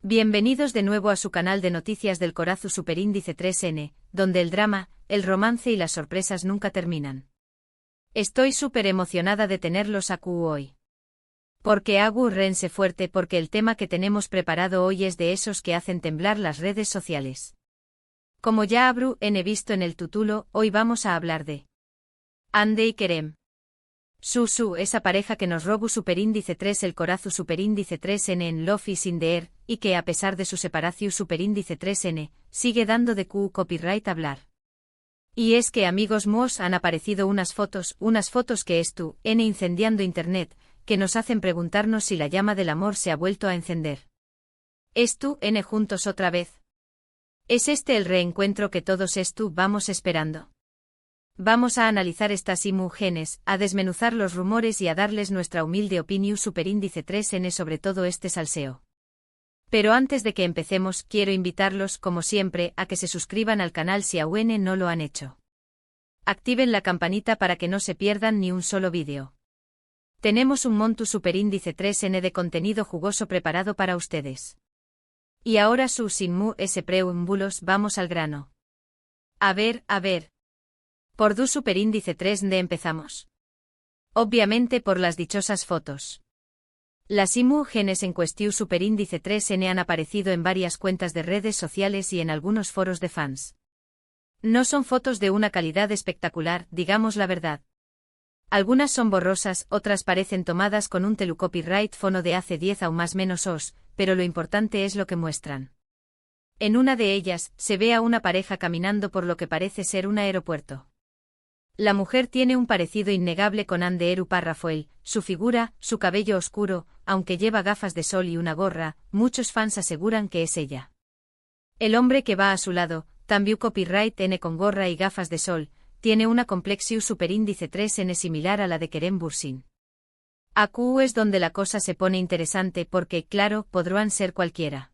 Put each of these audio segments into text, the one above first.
Bienvenidos de nuevo a su canal de noticias del Corazu Superíndice 3N, donde el drama, el romance y las sorpresas nunca terminan. Estoy súper emocionada de tenerlos aquí hoy. Porque rense fuerte porque el tema que tenemos preparado hoy es de esos que hacen temblar las redes sociales. Como ya habrán visto en el título, hoy vamos a hablar de Hande y Kerem. Esa pareja que nos robó Superíndice 3 el Corazu Superíndice 3N en Love is in the Air, y que a pesar de su separación Superíndice 3N, sigue dando de copyright hablar. Y es que amigos míos han aparecido unas fotos que incendiando internet, que nos hacen preguntarnos si la llama del amor se ha vuelto a encender. Juntos otra vez. ¿Es este el reencuentro que todos vamos esperando? Vamos a analizar estas imágenes, a desmenuzar los rumores y a darles nuestra humilde opinión Superíndice 3N sobre todo este salseo. Pero antes de que empecemos, quiero invitarlos, como siempre, a que se suscriban al canal si aún no lo han hecho. Activen la campanita para que no se pierdan ni un solo vídeo. Tenemos un monto Superíndice 3N de contenido jugoso preparado para ustedes. Y ahora sin preámbulos vamos al grano. A ver. Por Superíndice 3N empezamos. Obviamente por las dichosas fotos. Las imágenes en cuestión Superíndice 3N han aparecido en varias cuentas de redes sociales y en algunos foros de fans. No son fotos de una calidad espectacular, digamos la verdad. Algunas son borrosas, otras parecen tomadas con un telecopyright fono de hace 10 o más menos os, pero lo importante es lo que muestran. En una de ellas, se ve a una pareja caminando por lo que parece ser un aeropuerto. La mujer tiene un parecido innegable con Hande Rafael, su figura, su cabello oscuro, aunque lleva gafas de sol y una gorra, muchos fans aseguran que es ella. El hombre que va a su lado, también copyright N con gorra y gafas de sol, tiene una complexión Superíndice 3N similar a la de Kerem Bürsin. Aquí es donde la cosa se pone interesante porque, claro, podrán ser cualquiera.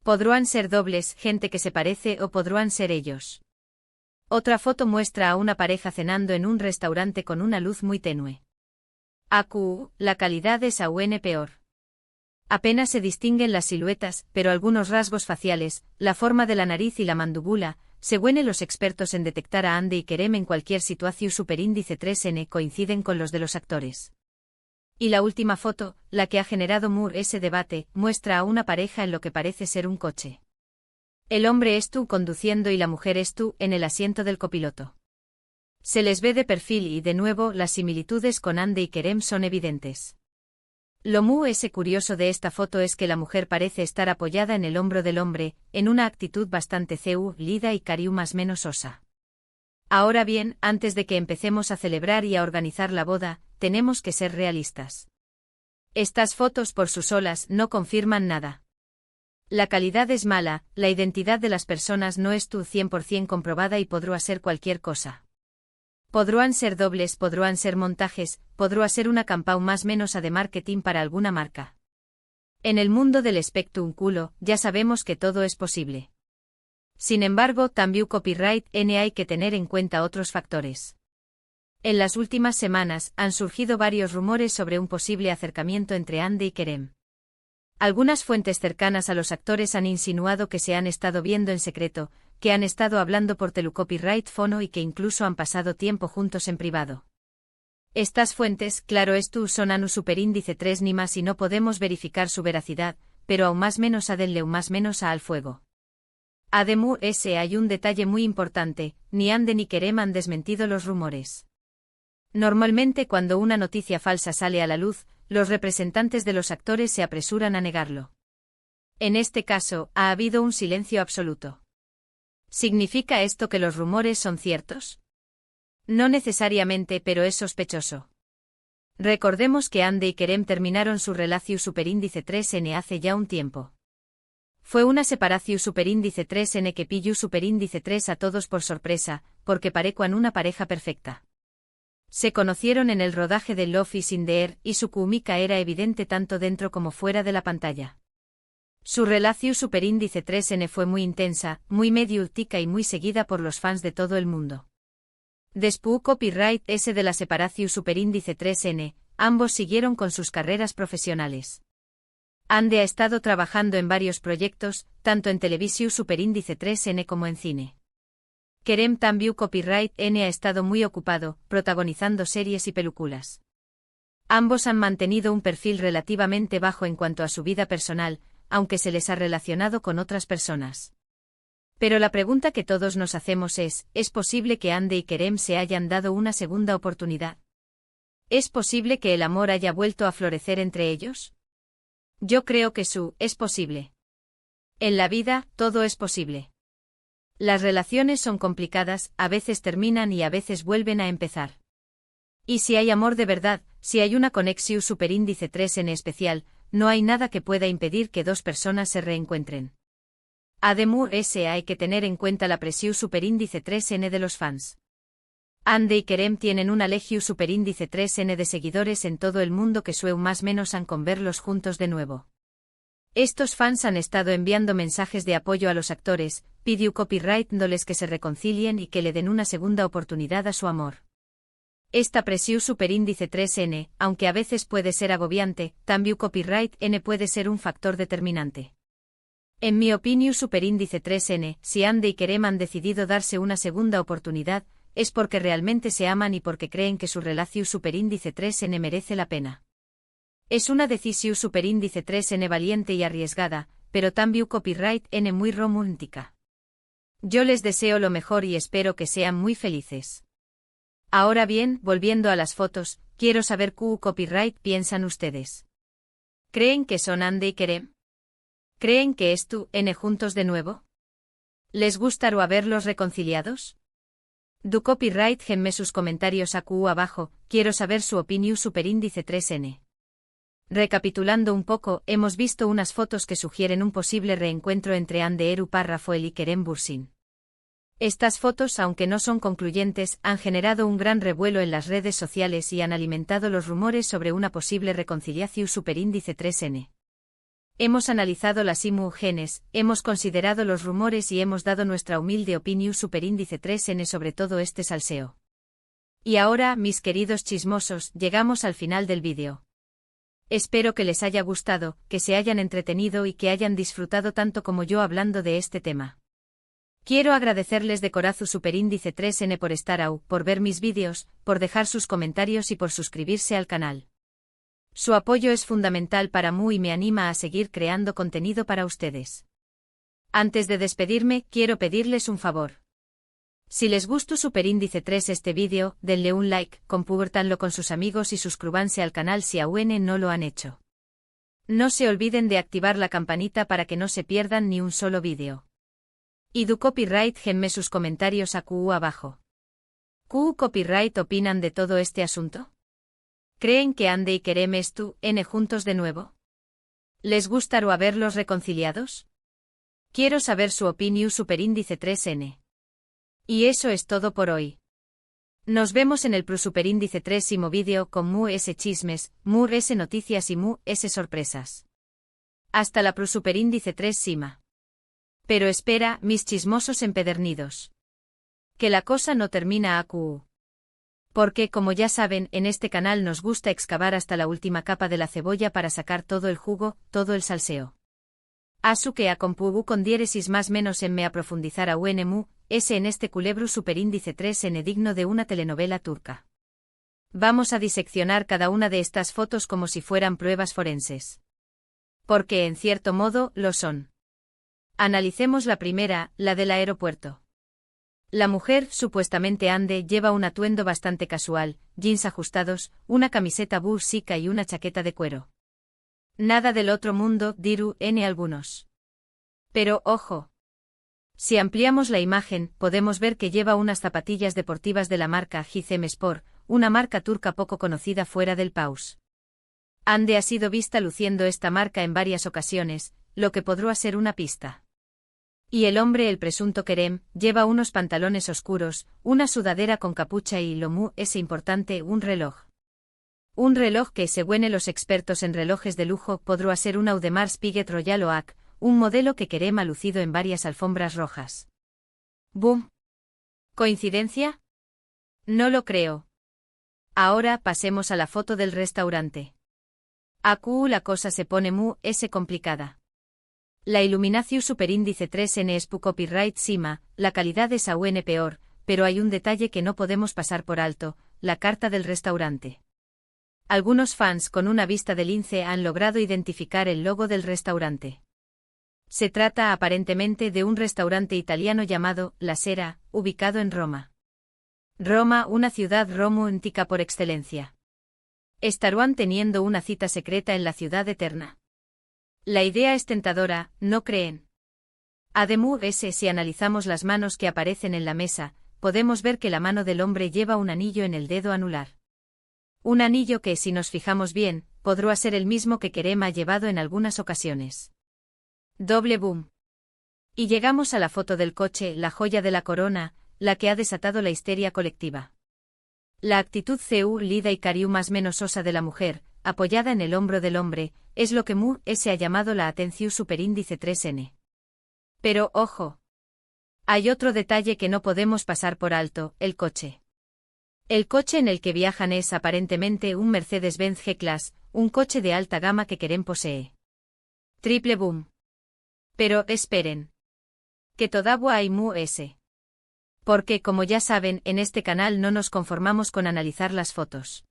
Podrán ser dobles, gente que se parece o podrán ser ellos. Otra foto muestra a una pareja cenando en un restaurante con una luz muy tenue. La calidad es aún peor. Apenas se distinguen las siluetas, pero algunos rasgos faciales, la forma de la nariz y la mandíbula, según los expertos en detectar a Hande y Kerem en cualquier situación Superíndice 3N coinciden con los de los actores. Y la última foto, la que ha generado ese debate, muestra a una pareja en lo que parece ser un coche. El hombre conduciendo y la mujer en el asiento del copiloto. Se les ve de perfil y de nuevo las similitudes con Hande y Kerem son evidentes. Lo curioso de esta foto es que la mujer parece estar apoyada en el hombro del hombre, en una actitud bastante lida y cariu más menos osa. Ahora bien, antes de que empecemos a celebrar y a organizar la boda, tenemos que ser realistas. Estas fotos por sus solas no confirman nada. La calidad es mala, la identidad de las personas no es 100% comprobada y podrá ser cualquier cosa. Podrán ser dobles, podrán ser montajes, podrá ser una campaña más menos de marketing para alguna marca. En el mundo del espectáculo, ya sabemos que todo es posible. Sin embargo, también copyright N hay que tener en cuenta otros factores. En las últimas semanas, han surgido varios rumores sobre un posible acercamiento entre Hande y Kerem. Algunas fuentes cercanas a los actores han insinuado que se han estado viendo en secreto, que han estado hablando por telecopyright fono y que incluso han pasado tiempo juntos en privado. Estas fuentes, claro son anu Superíndice 3 ni más y no podemos verificar su veracidad, pero aún más menos a denle un más menos a al fuego. Además hay un detalle muy importante, ni Hande ni Kerem han desmentido los rumores. Normalmente cuando una noticia falsa sale a la luz, los representantes de los actores se apresuran a negarlo. En este caso, ha habido un silencio absoluto. ¿Significa esto que los rumores son ciertos? No necesariamente, pero es sospechoso. Recordemos que Hande y Kerem terminaron su relación Superíndice 3N hace ya un tiempo. Fue una separación Superíndice 3N que pilló Superíndice 3 a todos por sorpresa, porque parecían una pareja perfecta. Se conocieron en el rodaje de Love is in the Air y su química era evidente tanto dentro como fuera de la pantalla. Su relación Superíndice 3N fue muy intensa, muy mediática y muy seguida por los fans de todo el mundo. Después copyright de la separación Superíndice 3N, ambos siguieron con sus carreras profesionales. Ande ha estado trabajando en varios proyectos, tanto en Televisión Superíndice 3N como en cine. Kerem También Copyright N ha estado muy ocupado, protagonizando series y películas. Ambos han mantenido un perfil relativamente bajo en cuanto a su vida personal, aunque se les ha relacionado con otras personas. Pero la pregunta que todos nos hacemos ¿es posible que Ande y Kerem se hayan dado una segunda oportunidad? ¿Es posible que el amor haya vuelto a florecer entre ellos? Yo creo que es posible. En la vida, todo es posible. Las relaciones son complicadas, a veces terminan y a veces vuelven a empezar. Y si hay amor de verdad, si hay una conexión superíndice 3 en especial, no hay nada que pueda impedir que dos personas se reencuentren. Además, hay que tener en cuenta la presión superíndice 3N de los fans. Ande y Kerem tienen una legión superíndice 3N de seguidores en todo el mundo que sueu más menos han con verlos juntos de nuevo. Estos fans han estado enviando mensajes de apoyo a los actores, pidió copyright-dándoles que se reconcilien y que le den una segunda oportunidad a su amor. Esta presión superíndice 3N, aunque a veces puede ser agobiante, también copyright N puede ser un factor determinante. En mi opinión superíndice 3N, si Ande y Kerem han decidido darse una segunda oportunidad, es porque realmente se aman y porque creen que su relación superíndice 3N merece la pena. Es una decisión superíndice 3N valiente y arriesgada, pero también copyright N muy romántica. Yo les deseo lo mejor y espero que sean muy felices. Ahora bien, volviendo a las fotos, quiero saber qué copyright piensan ustedes. ¿Creen que son Ande y Kerem? ¿Creen que N juntos de nuevo? ¿Les gustaría verlos reconciliados? Du copyright genme sus comentarios abajo, quiero saber su opinión superíndice 3N. Recapitulando un poco, hemos visto unas fotos que sugieren un posible reencuentro entre Ande Eru Parrafoel y Kerem Bürsin. Estas fotos, aunque no son concluyentes, han generado un gran revuelo en las redes sociales y han alimentado los rumores sobre una posible reconciliación superíndice 3N. Hemos analizado las imágenes, hemos considerado los rumores y hemos dado nuestra humilde opinión superíndice 3N sobre todo este salseo. Y ahora, mis queridos chismosos, llegamos al final del vídeo. Espero que les haya gustado, que se hayan entretenido y que hayan disfrutado tanto como yo hablando de este tema. Quiero agradecerles de corazón superíndice 3N por estar ahí, por ver mis vídeos, por dejar sus comentarios y por suscribirse al canal. Su apoyo es fundamental para mí y me anima a seguir creando contenido para ustedes. Antes de despedirme, quiero pedirles un favor. Si les gustó superíndice 3 este vídeo, denle un like, compártanlo con sus amigos y suscríbanse al canal si aún no lo han hecho. No se olviden de activar la campanita para que no se pierdan ni un solo vídeo. Y du copyright genme sus comentarios abajo. ¿Qué copyright opinan de todo este asunto? ¿Creen que Ande y Kerem N juntos de nuevo? ¿Les gustaría verlos reconciliados? Quiero saber su opinión superíndice 3N. Y eso es todo por hoy. Nos vemos en el superíndice 3º vídeo con mu s chismes, mu s noticias y mu s sorpresas. Hasta la superíndice 3 sima. Pero espera, mis chismosos empedernidos. Que la cosa no termina acu. Porque, como ya saben, en este canal nos gusta excavar hasta la última capa de la cebolla para sacar todo el jugo, todo el salseo. Asu que a compugu con diéresis más menos en me a profundizar a unmu, ese en este culebro superíndice 3N digno de una telenovela turca. Vamos a diseccionar cada una de estas fotos como si fueran pruebas forenses. Porque en cierto modo, lo son. Analicemos la primera, la del aeropuerto. La mujer, supuestamente Ande, lleva un atuendo bastante casual, jeans ajustados, una camiseta búsica y una chaqueta de cuero. Nada del otro mundo, diru N algunos. Pero, ojo. Si ampliamos la imagen, podemos ver que lleva unas zapatillas deportivas de la marca Hizem Sport, una marca turca poco conocida fuera del país. Ande ha sido vista luciendo esta marca en varias ocasiones, lo que podría ser una pista. Y el hombre, el presunto Kerem, lleva unos pantalones oscuros, una sudadera con capucha y lo mu es importante, un reloj. Un reloj que, según los expertos en relojes de lujo, podría ser un Audemars Piguet Royal Oak, un modelo que Kerem ha lucido en varias alfombras rojas. ¡Boom! ¿Coincidencia? No lo creo. Ahora pasemos a la foto del restaurante. AQ la cosa se pone complicada. La Illuminacius superíndice 3N es pu copyright SIMA, la calidad es aún peor, pero hay un detalle que no podemos pasar por alto, la carta del restaurante. Algunos fans con una vista de lince han logrado identificar el logo del restaurante. Se trata aparentemente de un restaurante italiano llamado La Sera, ubicado en Roma. Roma, una ciudad romántica por excelencia. ¿Estarán teniendo una cita secreta en la ciudad eterna? La idea es tentadora, ¿no creen? Además, si analizamos las manos que aparecen en la mesa, podemos ver que la mano del hombre lleva un anillo en el dedo anular. Un anillo que, si nos fijamos bien, podrá ser el mismo que Kerem ha llevado en algunas ocasiones. Doble boom. Y llegamos a la foto del coche, la joya de la corona, la que ha desatado la histeria colectiva. La actitud lida y cariu más menos de la mujer, apoyada en el hombro del hombre, es lo que se ha llamado la atención superíndice 3N. Pero, ojo. Hay otro detalle que no podemos pasar por alto, el coche. El coche en el que viajan es aparentemente un Mercedes-Benz G-Class, un coche de alta gama que Kerem posee. Triple boom. Pero, esperen. Que todavía hay ese. Porque, como ya saben, en este canal no nos conformamos con analizar las fotos.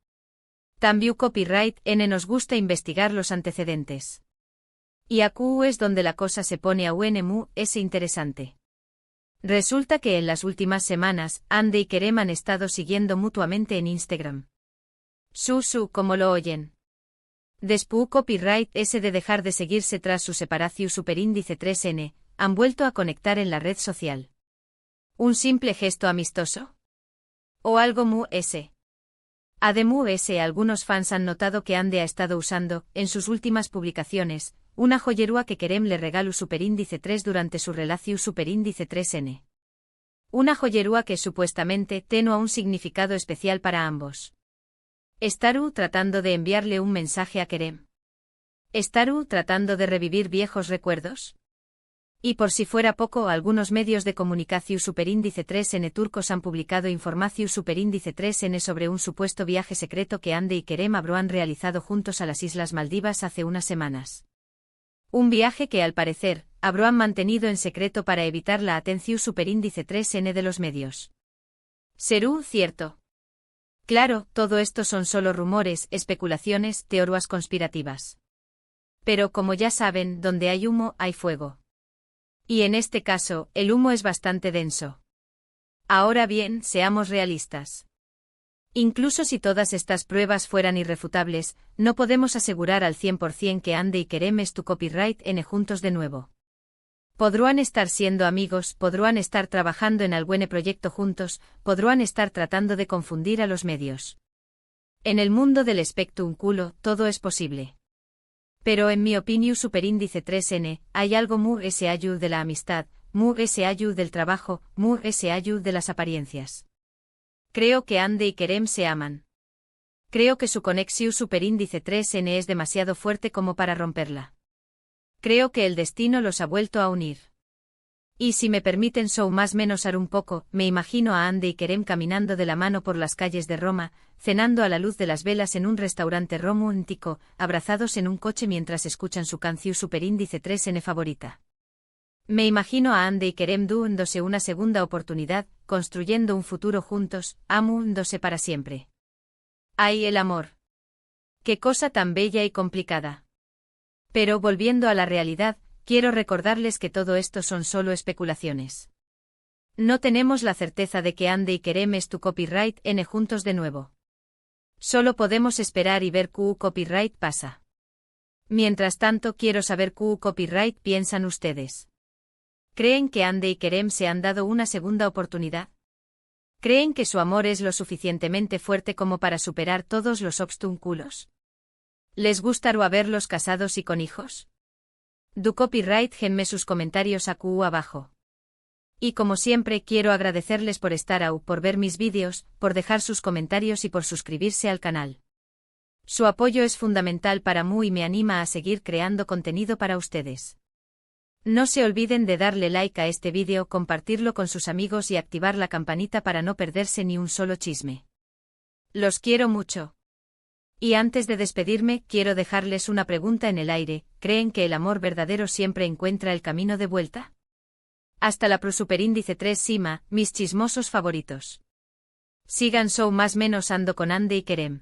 También Copyright N nos gusta investigar los antecedentes. Y AQ es donde la cosa se pone aún interesante. Resulta que en las últimas semanas, Ande y Kerem han estado siguiendo mutuamente en Instagram. Como lo oyen. Después Copyright S de dejar de seguirse tras su separación superíndice 3N, han vuelto a conectar en la red social. ¿Un simple gesto amistoso? ¿O algo ese? Además, algunos fans han notado que Ande ha estado usando, en sus últimas publicaciones, una joyerúa que Kerem le regaló superíndice 3 durante su relación superíndice 3N. Una joyerúa que supuestamente tiene un significado especial para ambos. ¿Estaru tratando de enviarle un mensaje a Kerem? ¿Estaru tratando de revivir viejos recuerdos? Y por si fuera poco, algunos medios de comunicación superíndice 3N turcos han publicado información superíndice 3N sobre un supuesto viaje secreto que Ande y Kerem habrán realizado juntos a las Islas Maldivas hace unas semanas. Un viaje que, al parecer, habrán mantenido en secreto para evitar la atención superíndice 3N de los medios. ¿Será cierto? Claro, todo esto son solo rumores, especulaciones, teorías conspirativas. Pero como ya saben, donde hay humo, hay fuego. Y en este caso, el humo es bastante denso. Ahora bien, seamos realistas. Incluso si todas estas pruebas fueran irrefutables, no podemos asegurar al 100% que Ande y Kerem es tu copyright N juntos de nuevo. Podrán estar siendo amigos, podrán estar trabajando en algún proyecto juntos, podrán estar tratando de confundir a los medios. En el mundo del espectáculo, todo es posible. Pero en mi opinión superíndice 3N, hay algo ese ayud de la amistad, ese ayud del trabajo, ese ayud de las apariencias. Creo que Ande y Kerem se aman. Creo que su conexión superíndice 3N es demasiado fuerte como para romperla. Creo que el destino los ha vuelto a unir. Y si me permiten más menos un poco, me imagino a Ande y Kerem caminando de la mano por las calles de Roma, cenando a la luz de las velas en un restaurante romántico, abrazados en un coche mientras escuchan su canción superíndice 3N favorita. Me imagino a Ande y Kerem dándose una segunda oportunidad, construyendo un futuro juntos, amándose para siempre. ¡Ay, el amor! ¡Qué cosa tan bella y complicada! Pero volviendo a la realidad, quiero recordarles que todo esto son solo especulaciones. No tenemos la certeza de que Ande y Kerem es tu copyright N juntos de nuevo. Solo podemos esperar y ver qué copyright pasa. Mientras tanto, quiero saber qué copyright piensan ustedes. ¿Creen que Ande y Kerem se han dado una segunda oportunidad? ¿Creen que su amor es lo suficientemente fuerte como para superar todos los obstáculos? ¿Les gustaría verlos casados y con hijos? Du copyright genme sus comentarios abajo. Y como siempre quiero agradecerles por estar por ver mis vídeos, por dejar sus comentarios y por suscribirse al canal. Su apoyo es fundamental para mí y me anima a seguir creando contenido para ustedes. No se olviden de darle like a este vídeo, compartirlo con sus amigos y activar la campanita para no perderse ni un solo chisme. Los quiero mucho. Y antes de despedirme, quiero dejarles una pregunta en el aire, ¿creen que el amor verdadero siempre encuentra el camino de vuelta? Hasta la Superíndice 3 Sima, mis chismosos favoritos. Sigan show más menos ando con Ande y Kerem.